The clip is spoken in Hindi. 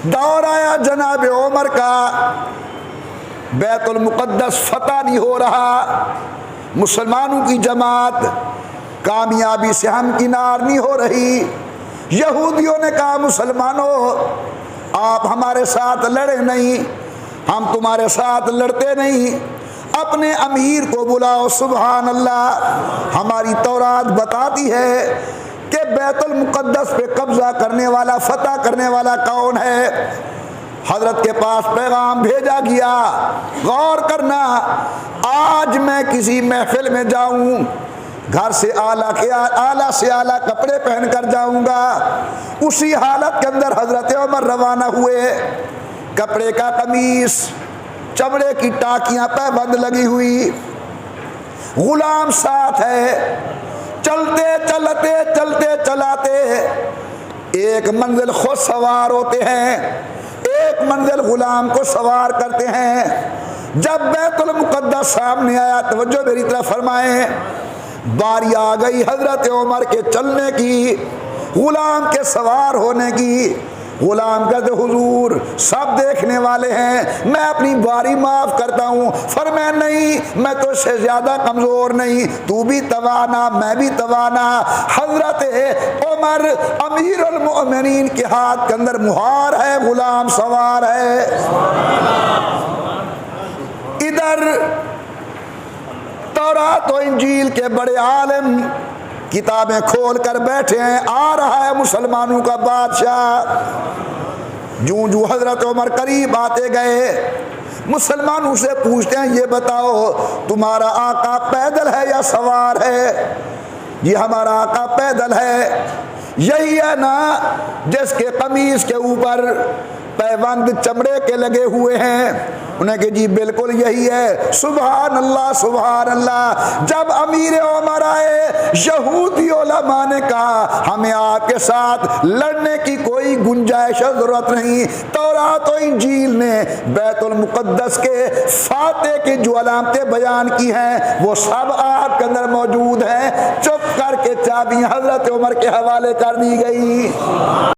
दौर आया जनाब उमर का, बैतुल मुक़द्दस फतह नहीं हो रहा, मुसलमानों की जमात कामयाबी से हमकिनार नहीं हो रही। यहूदियों ने कहा मुसलमानों आप हमारे साथ लड़े नहीं, हम तुम्हारे साथ लड़ते नहीं, अपने अमीर को बुलाओ। सुभान अल्लाह, हमारी तौरात बताती है कि बैतुल मुक़द्दस पे कब्जा करने वाला, फतह करने वाला कौन है। हजरत के पास पैगाम भेजा गया, गौर करना, आज मैं किसी महफिल में जाऊं, घर से आला से आला कपड़े पहनकर जाऊंगा। उसी हालत के अंदर हजरत उमर रवाना हुए, कपड़े का कमीज, चमड़े की टाकियां पैबंद लगी हुई, गुलाम साथ है। चलते चलते चलते चलाते एक मंजिल खुद सवार होते हैं, एक मंजिल गुलाम को सवार करते हैं। जब बैतुल मुक़द्दस सामने आया, तवज्जो मेरी तरफ फरमाएं, बारी आ गई हजरत उमर के चलने की, गुलाम के सवार होने की। गुलाम कहते हुजूर सब देखने वाले हैं, मैं अपनी बारी माफ करता हूँ। फरमाया नहीं, मैं तो से ज्यादा कमजोर नहीं, तू भी तवाना मैं भी तवाना। हजरत उमर अमीरुल मोमिनीन के हाथ के अंदर मुहार है, गुलाम सवार है। इधर तौरात और इंजील के बड़े आलिम किताबें खोल कर बैठे हैं, आ रहा है मुसलमानों का बादशाह। जूं जूं हजरत उमर करीब आते गए, मुसलमानों से पूछते हैं ये बताओ तुम्हारा आका पैदल है या सवार है। ये हमारा आका पैदल है, यही है ना जिसके कमीज के ऊपर पैबंद चमड़े के लगे हुए हैं। उन्हें कि जी बिल्कुल यही है। सुभान अल्लाह सुभान अल्लाह। जब अमीर उमर आए, यहूदी उलमा ने कहा हमें आपके साथ लड़ने की कोई गुंजाइश जरूरत नहीं। तौरात और इंजील ने बैतुल मुक़द्दस के फाते की जो अलामतें बयान की हैं वो सब आपके अंदर मौजूद हैं। चुप करके चाबियां हजरत उमर के हवाले कर दी गई।